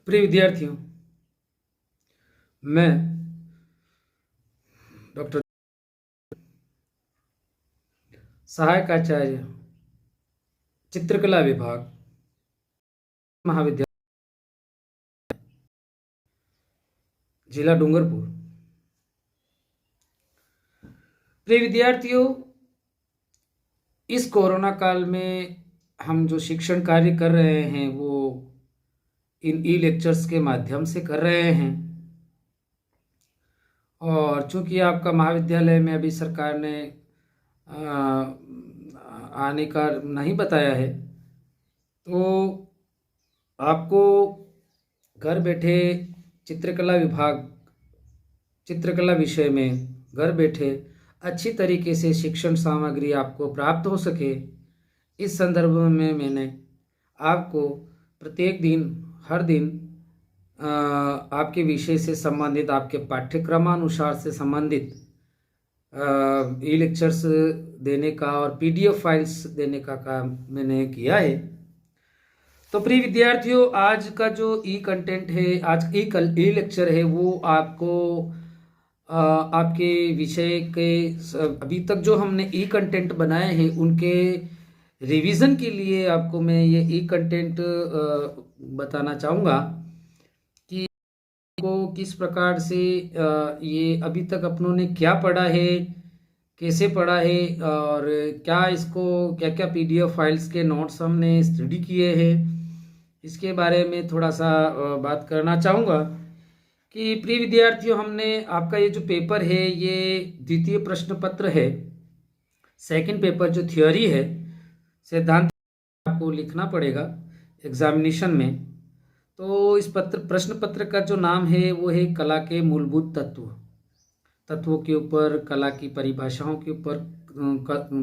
प्रिय विद्यार्थियों, मैं डॉक्टर सहायक आचार्य चित्रकला विभाग महाविद्यालय जिला डूंगरपुर। प्रिय विद्यार्थियों, इस कोरोना काल में हम जो शिक्षण कार्य कर रहे हैं वो इन ई लेक्चर्स के माध्यम से कर रहे हैं। और चूंकि आपका महाविद्यालय में अभी सरकार ने आने का नहीं बताया है, तो आपको घर बैठे चित्रकला विषय में घर बैठे अच्छी तरीके से शिक्षण सामग्री आपको प्राप्त हो सके, इस संदर्भ में मैंने आपको प्रत्येक दिन हर दिन आपके विषय से संबंधित, आपके पाठ्यक्रमानुसार से संबंधित ई लेक्चर्स देने का और पीडीएफ फाइल्स देने का काम मैंने किया है। तो प्रिय विद्यार्थियों, आज का जो ई कंटेंट है, आज ई लेक्चर है, वो आपको आपके विषय के अभी तक जो हमने ई कंटेंट बनाए हैं उनके रिवीजन के लिए आपको मैं ये ई कंटेंट बताना चाहूँगा कि को किस प्रकार से ये अभी तक अपनों ने क्या पढ़ा है, कैसे पढ़ा है और क्या इसको क्या पीडीएफ फाइल्स के नोट्स हमने स्टडी किए हैं, इसके बारे में थोड़ा सा बात करना चाहूँगा। कि प्रिय विद्यार्थियों, हमने आपका ये जो पेपर है ये द्वितीय प्रश्न पत्र है। सेकंड पेपर जो थ्योरी है, सिद्धांत आपको लिखना पड़ेगा एग्जामिनेशन में। तो इस प्रश्न पत्र का जो नाम है वो है कला के मूलभूत तत्वों के ऊपर, कला की परिभाषाओं के ऊपर,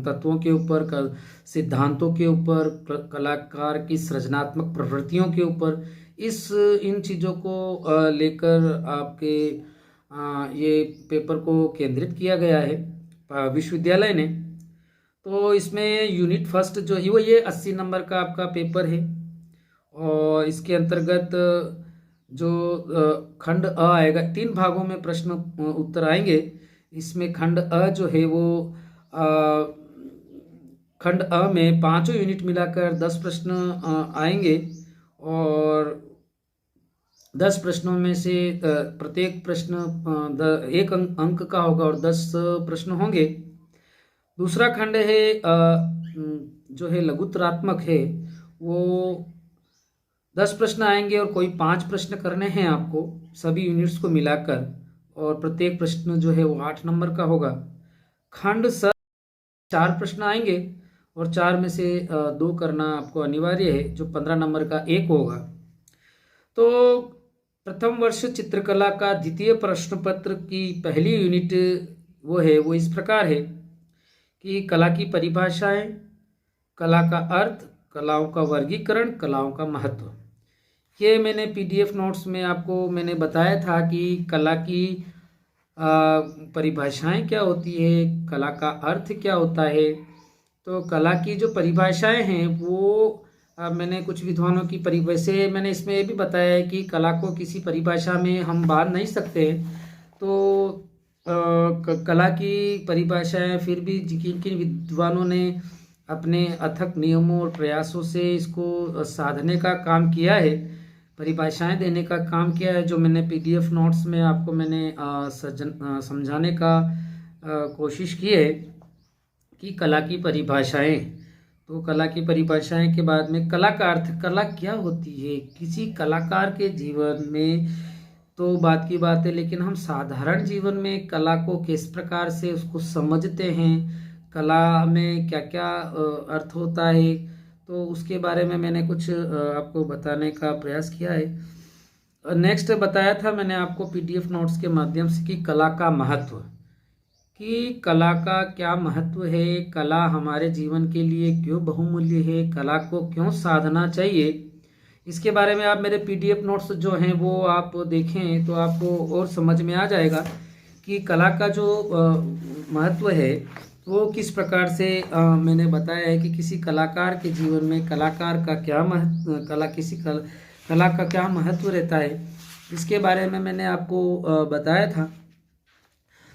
तत्वों के ऊपर, सिद्धांतों के ऊपर, कलाकार की सृजनात्मक प्रवृत्तियों के ऊपर, इन चीज़ों को लेकर आपके ये पेपर को केंद्रित किया गया है विश्वविद्यालय ने। तो इसमें यूनिट फर्स्ट जो है वो ये 80 नंबर का आपका पेपर है और इसके अंतर्गत जो खंड अ आएगा, 3 भागों में प्रश्न उत्तर आएंगे। इसमें खंड अ जो है वो खंड अ में 5 यूनिट मिलाकर 10 प्रश्न आएंगे और 10 प्रश्नों में से प्रत्येक प्रश्न 1 अंक का होगा और 10 प्रश्न होंगे। दूसरा खंड है जो है लघुत्तरात्मक है, वो 10 प्रश्न आएंगे और कोई 5 प्रश्न करने हैं आपको सभी यूनिट्स को मिलाकर, और प्रत्येक प्रश्न जो है वो 8 नंबर का होगा। खंड स 4 प्रश्न आएंगे और 4 में से 2 करना आपको अनिवार्य है, जो 15 नंबर का 1 होगा। तो प्रथम वर्ष चित्रकला का द्वितीय प्रश्न पत्र की पहली यूनिट वो इस प्रकार है कि कला की परिभाषाएं, कला का अर्थ, कलाओं का वर्गीकरण, कलाओं का महत्व। ये मैंने पीडीएफ नोट्स में आपको मैंने बताया था कि कला की परिभाषाएं क्या होती है, कला का अर्थ क्या होता है। तो कला की जो परिभाषाएं हैं वो मैंने कुछ विद्वानों की वैसे मैंने इसमें ये भी बताया है कि कला को किसी परिभाषा में हम बांध नहीं सकते। तो कला की परिभाषाएं फिर भी किन किन विद्वानों ने अपने अथक नियमों और प्रयासों से इसको साधने का काम किया है, परिभाषाएं देने का काम किया है, जो मैंने पीडीएफ नोट्स में आपको मैंने समझाने का कोशिश की है कि कला की परिभाषाएं। तो कला की परिभाषाएं के बाद में कला का अर्थ, कला क्या होती है किसी कलाकार के जीवन में तो बात की बात है, लेकिन हम साधारण जीवन में कला को किस प्रकार से उसको समझते हैं, कला में क्या क्या अर्थ होता है, तो उसके बारे में मैंने कुछ आपको बताने का प्रयास किया है। नेक्स्ट बताया था मैंने आपको पीडीएफ नोट्स के माध्यम से कि कला का महत्व, कि कला का क्या महत्व है, कला हमारे जीवन के लिए क्यों बहुमूल्य है, कला को क्यों साधना चाहिए, इसके बारे में आप मेरे पीडीएफ नोट्स जो हैं वो आप देखें तो आपको और समझ में आ जाएगा कि कला का जो महत्व है वो किस प्रकार से मैंने बताया है कि किसी कलाकार के जीवन में कलाकार का क्या महत्व, कला का क्या महत्व रहता है, इसके बारे में मैंने आपको बताया था।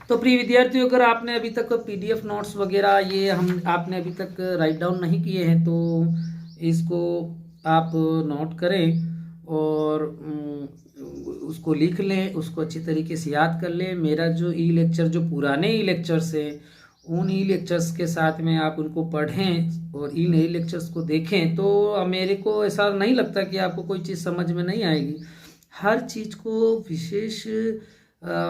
तो प्रिय विद्यार्थियों, अगर आपने अभी तक पीडीएफ नोट्स वगैरह ये हम आपने अभी तक राइट डाउन नहीं किए हैं तो इसको आप नोट करें और उसको लिख लें, उसको अच्छी तरीके से याद कर लें। मेरा जो ई लेक्चर, जो पुराने ई लेक्चर्स हैं, उन ई लेक्चर्स के साथ में आप उनको पढ़ें और ई नए लेक्चर्स को देखें, तो मेरे को ऐसा नहीं लगता कि आपको कोई चीज़ समझ में नहीं आएगी। हर चीज़ को विशेष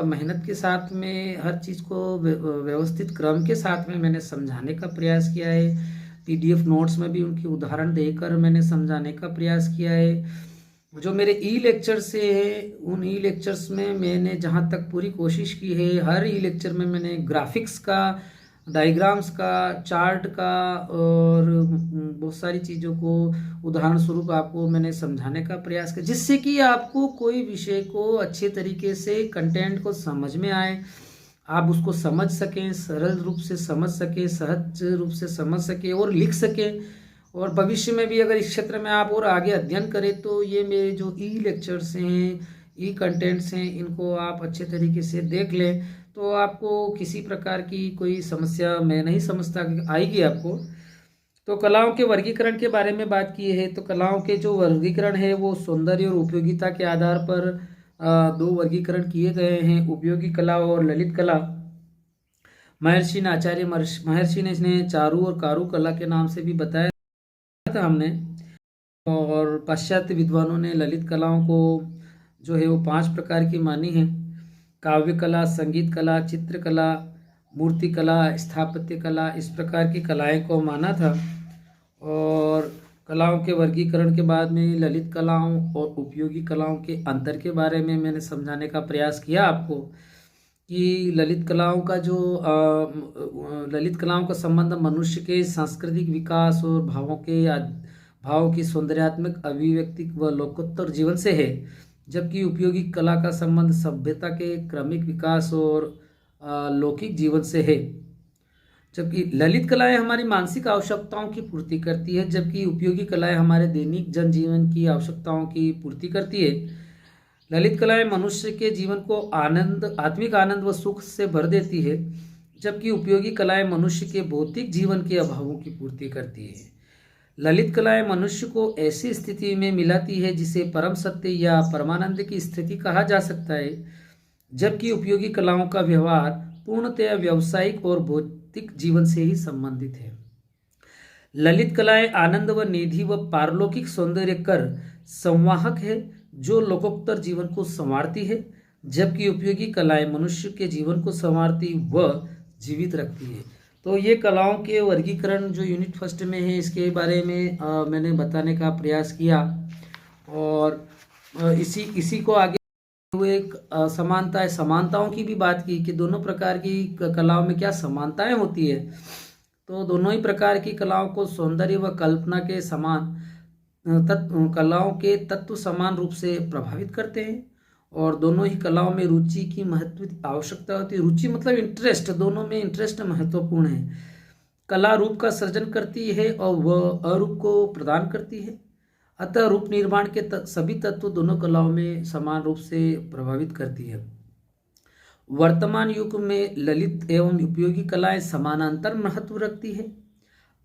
मेहनत के साथ में, हर चीज़ को व्यवस्थित क्रम के साथ में मैंने समझाने का प्रयास किया है। पीडीएफ नोट्स में भी उनकी उदाहरण देकर मैंने समझाने का प्रयास किया है। जो मेरे ई लेक्चर से है, उन ई लेक्चर्स में मैंने जहाँ तक पूरी कोशिश की है, हर ई लेक्चर में मैंने ग्राफिक्स का, डायग्राम्स का, चार्ट का और बहुत सारी चीज़ों को उदाहरण स्वरूप आपको मैंने समझाने का प्रयास किया, जिससे कि आपको कोई विषय को अच्छे तरीके से, कंटेंट को समझ में आए, आप उसको समझ सकें, सरल रूप से समझ सकें, सहज रूप से समझ सकें और लिख सकें। और भविष्य में भी अगर इस क्षेत्र में आप और आगे अध्ययन करें तो ये मेरे जो ई लेक्चर्स हैं, ई कंटेंट्स हैं, इनको आप अच्छे तरीके से देख लें तो आपको किसी प्रकार की कोई समस्या, मैं नहीं समझता कि आएगी आपको। तो कलाओं के वर्गीकरण के बारे में बात की है, तो कलाओं के जो वर्गीकरण है वो सौंदर्य और उपयोगिता के आधार पर दो वर्गीकरण किए गए हैं, उपयोगी कला और ललित कला। महर्षि ने इसने चारु और कारू कला के नाम से भी बताया था हमने। और पाश्चात्य विद्वानों ने ललित कलाओं को जो है वो 5 प्रकार की मानी है: काव्य कला, संगीत कला, चित्रकला, मूर्ति कला, स्थापत्य कला, इस प्रकार की कलाएं को माना था। और कलाओं के वर्गीकरण के बाद में ललित कलाओं और उपयोगी कलाओं के अंतर के बारे में मैंने समझाने का प्रयास किया आपको कि ललित कलाओं का जो ललित कलाओं का संबंध मनुष्य के सांस्कृतिक विकास और भावों की सौंदर्यात्मक अभिव्यक्ति व लोकोत्तर जीवन से है, जबकि उपयोगी कला का संबंध सभ्यता के क्रमिक विकास और लौकिक जीवन से है। जबकि ललित कलाएं हमारी मानसिक आवश्यकताओं की पूर्ति करती है, जबकि उपयोगी कलाएं हमारे दैनिक जनजीवन की आवश्यकताओं की पूर्ति करती है। ललित कलाएं मनुष्य के जीवन को आत्मिक आनंद व सुख से भर देती है, जबकि उपयोगी कलाएं मनुष्य के भौतिक जीवन के अभावों की पूर्ति करती है। ललित कलाएं मनुष्य को ऐसी स्थिति में मिलाती है जिसे परम सत्य या परमानंद की स्थिति कहा जा सकता है, जबकि उपयोगी कलाओं का व्यवहार पूर्णतया व्यावसायिक और भौतिक जीवन से ही संबंधित है। ललित कलाएं आनंद व निधि व पारलौकिक सौंदर्य कर संवाहक है जो लोकोत्तर जीवन को संवारती है, जबकि उपयोगी कलाएं मनुष्य के जीवन को संवारती व जीवित रखती है। तो ये कलाओं के वर्गीकरण जो यूनिट फर्स्ट में है, इसके बारे में मैंने बताने का प्रयास किया। और इसी को आगे हुए समानताओं की भी बात की कि दोनों प्रकार की कलाओं में क्या समानताएं होती है। तो दोनों ही प्रकार की कलाओं को सौंदर्य व कल्पना के कलाओं के तत्व समान रूप से प्रभावित करते हैं और दोनों ही कलाओं में रुचि की महत्व आवश्यकता होती है। रुचि मतलब इंटरेस्ट, दोनों में इंटरेस्ट महत्वपूर्ण है। कला रूप का सृजन करती है और वह अरूप को प्रदान करती है। अतः रूप निर्माण के सभी तत्व दोनों कलाओं में समान रूप से प्रभावित करती है। वर्तमान युग में ललित एवं उपयोगी कलाएं समानांतर महत्व रखती है।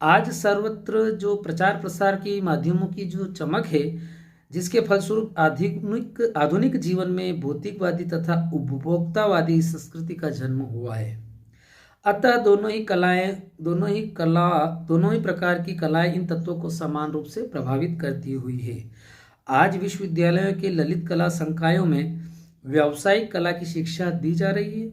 आज सर्वत्र जो प्रचार प्रसार की माध्यमों की जो चमक है, जिसके फलस्वरूप आधुनिक जीवन में भौतिकवादी तथा उपभोक्तावादी संस्कृति का जन्म हुआ है। अतः दोनों ही प्रकार की कलाएं इन तत्वों को समान रूप से प्रभावित करती हुई है। आज विश्वविद्यालयों के ललित कला संकायों में व्यावसायिक कला की शिक्षा दी जा रही है।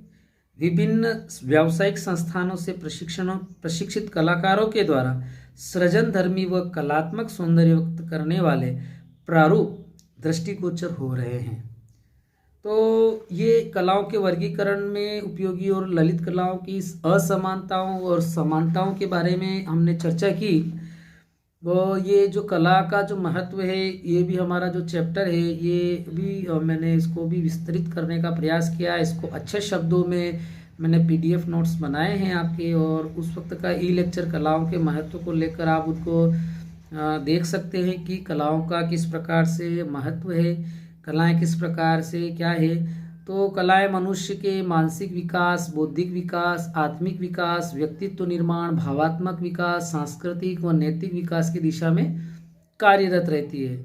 विभिन्न व्यावसायिक संस्थानों से प्रशिक्षित कलाकारों के द्वारा सृजनधर्मी व कलात्मक सौंदर्य व्यक्त करने वाले प्रारूप दृष्टिगोचर हो रहे हैं। तो ये कलाओं के वर्गीकरण में उपयोगी और ललित कलाओं की असमानताओं और समानताओं के बारे में हमने चर्चा की। वो ये जो कला का जो महत्व है, ये भी हमारा जो चैप्टर है, ये भी मैंने इसको भी विस्तृत करने का प्रयास किया। इसको अच्छे शब्दों में मैंने पीडीएफ नोट्स बनाए हैं आपके, और उस वक्त का ई लेक्चर कलाओं के महत्व को लेकर आप उनको देख सकते हैं कि कलाओं का किस प्रकार से महत्व है, कलाएं किस प्रकार से क्या है। तो कलाएं मनुष्य के मानसिक विकास, बौद्धिक विकास, आत्मिक विकास, व्यक्तित्व निर्माण, भावात्मक विकास, सांस्कृतिक व नैतिक विकास की दिशा में कार्यरत रहती है।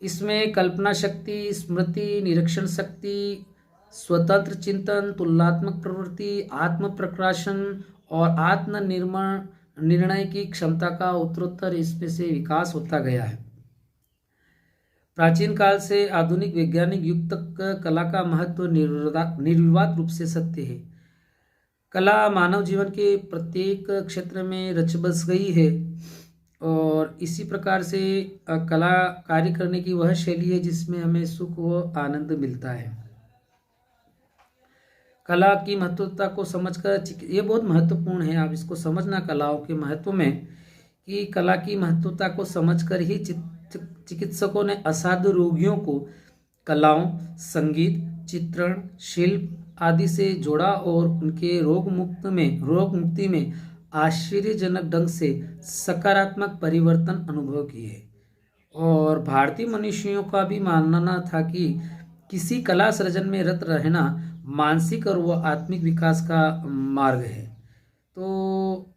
इसमें कल्पना शक्ति, स्मृति, निरीक्षण शक्ति, स्वतंत्र चिंतन, तुलनात्मक प्रवृत्ति, आत्म प्रकाशन और आत्म निर्माण निर्णय की क्षमता का उत्तरोत्तर इसमें से विकास होता गया है। प्राचीन काल से आधुनिक वैज्ञानिक युग तक कला का महत्व निर्विवाद रूप से सत्य है। कला मानव जीवन के प्रत्येक क्षेत्र में रच बस गई है और इसी प्रकार से कला कार्य करने की वह शैली है जिसमें हमें सुख व आनंद मिलता है। कला की महत्वता को समझकर, ये बहुत महत्वपूर्ण है, आप इसको समझना कलाओं के महत्व में, कि कला की महत्वता को समझकर ही चिकित्सकों ने असाध्य रोगियों को कलाओं, संगीत, चित्रण, शिल्प आदि से जोड़ा और उनके रोग मुक्ति में आश्चर्यजनक ढंग से सकारात्मक परिवर्तन अनुभव किए। और भारतीय मनुष्यों का भी मानना था कि किसी कला सृजन में रत रहना मानसिक और व आत्मिक विकास का मार्ग है। तो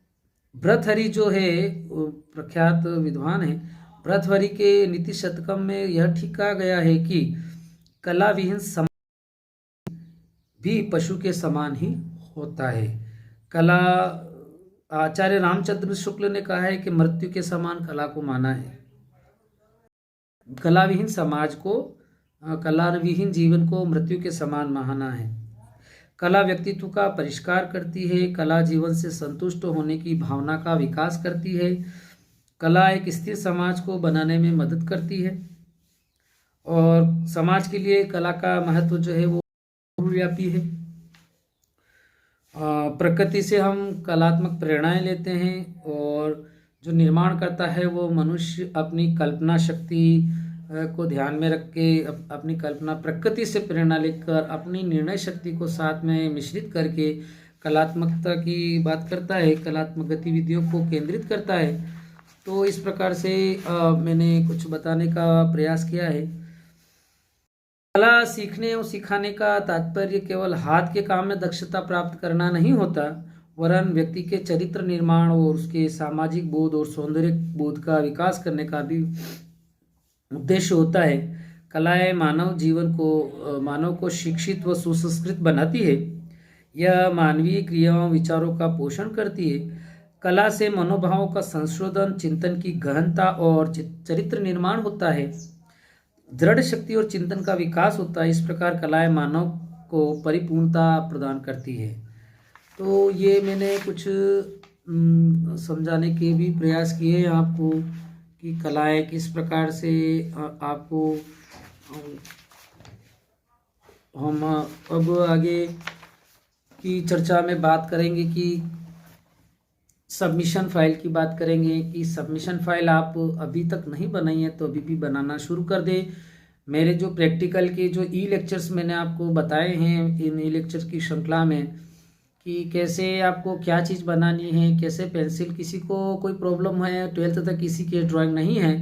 भर्तृहरि जो है प्रख्यात विद्वान है, भर्तृहरि के नीति शतकम में यह ठीक कहा गया है कि कला विहीन समाज भी पशु के समान ही होता है। कला, आचार्य रामचंद्र शुक्ल ने कहा है कि मृत्यु के समान कला को माना है। कला विहीन समाज को, कला विहीन जीवन को मृत्यु के समान माना है। कला व्यक्तित्व का परिष्कार करती है। कला जीवन से संतुष्ट होने की भावना का विकास करती है। कला एक स्थिर समाज को बनाने में मदद करती है और समाज के लिए कला का महत्व जो है वो व्यापी है। प्रकृति से हम कलात्मक प्रेरणाएं लेते हैं और जो निर्माण करता है वो मनुष्य अपनी कल्पना शक्ति को ध्यान में रख के अपनी कल्पना प्रकृति से प्रेरणा लेकर अपनी निर्णय शक्ति को साथ में मिश्रित करके कलात्मकता की बात करता है, कलात्मक गतिविधियों को केंद्रित करता है। तो इस प्रकार से मैंने कुछ बताने का प्रयास किया है। कला सीखने और सिखाने का तात्पर्य केवल हाथ के काम में दक्षता प्राप्त करना नहीं होता, वरन व्यक्ति के चरित्र निर्माण और उसके सामाजिक बोध और सौंदर्य बोध का विकास करने का भी उद्देश्य होता है। कलाएं मानव को शिक्षित व सुसंस्कृत बनाती है। यह मानवीय क्रियाओं, विचारों का पोषण करती है। कला से मनोभावों का संशोधन, चिंतन की गहनता और चरित्र निर्माण होता है। दृढ़ शक्ति और चिंतन का विकास होता है। इस प्रकार कलाएं मानव को परिपूर्णता प्रदान करती है। तो ये मैंने कुछ समझाने के भी प्रयास किए हैं आपको कि कलाएं किस प्रकार से आपको। हम अब आगे की चर्चा में बात करेंगे कि सबमिशन फाइल की बात करेंगे कि सबमिशन फाइल आप अभी तक नहीं बनाई है तो अभी भी बनाना शुरू कर दें। मेरे जो प्रैक्टिकल के जो ई लेक्चर्स मैंने आपको बताए हैं इन ई लेक्चर्स की श्रृंखला में कि कैसे आपको क्या चीज़ बनानी है, कैसे पेंसिल, किसी को कोई प्रॉब्लम है 12th तक किसी के ड्राइंग नहीं है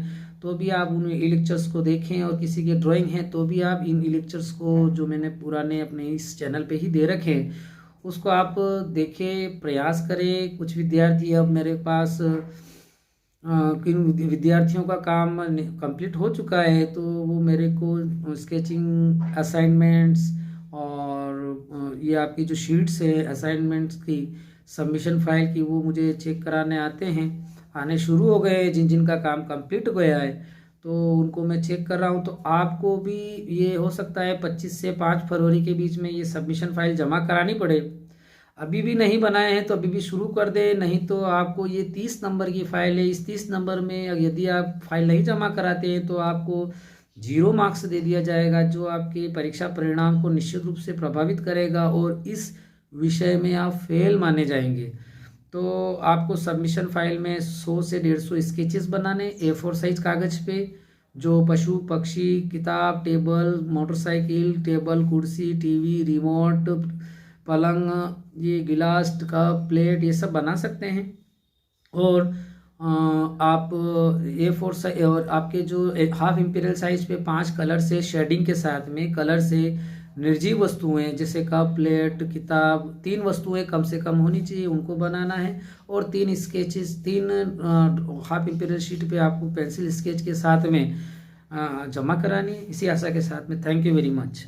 तो भी आप उन ई लेक्चर्स को देखें, और किसी के ड्राइंग है तो भी आप इन ई लेक्चर्स को जो मैंने पुराने अपने इस चैनल पे ही दे रखे हैं उसको आप देखें, प्रयास करें। कुछ विद्यार्थी अब मेरे पास किन विद्यार्थियों का काम कंप्लीट हो चुका है तो वो मेरे को स्केचिंग असाइनमेंट्स और ये आपकी जो शीट्स है असाइनमेंट्स की सबमिशन फाइल की वो मुझे चेक कराने आने शुरू हो गए। जिन का काम कंप्लीट हो गया है तो उनको मैं चेक कर रहा हूँ। तो आपको भी ये हो सकता है 25 से 5 फरवरी के बीच में ये सबमिशन फाइल जमा करानी पड़े। अभी भी नहीं बनाए हैं तो अभी भी शुरू कर दे, नहीं तो आपको ये 30 नंबर की फाइल है। इस 30 नंबर में यदि आप फाइल नहीं जमा कराते हैं तो आपको 0 मार्क्स दे दिया जाएगा, जो आपके परीक्षा परिणाम को निश्चित रूप से प्रभावित करेगा और इस विषय में आप फेल माने जाएंगे। तो आपको सबमिशन फाइल में 100 से 150 स्केचेस बनाने A4 साइज कागज पे, जो पशु पक्षी, किताब, टेबल, मोटरसाइकिल, टेबल, कुर्सी, टीवी, रिमोट, पलंग, ये गिलास, कप, प्लेट, ये सब बना सकते हैं। और आप A4 साइज और आपके जो हाफ इम्पीरियल साइज पे 5 कलर से शेडिंग के साथ में कलर से निर्जीव वस्तुएं जैसे कप, प्लेट, किताब, 3 वस्तुएं कम से कम होनी चाहिए, उनको बनाना है। और 3 स्केचेस, 3 हाफ इम्पीरियल शीट पे आपको पेंसिल स्केच के साथ में जमा करानी है। इसी आशा के साथ में थैंक यू वेरी मच।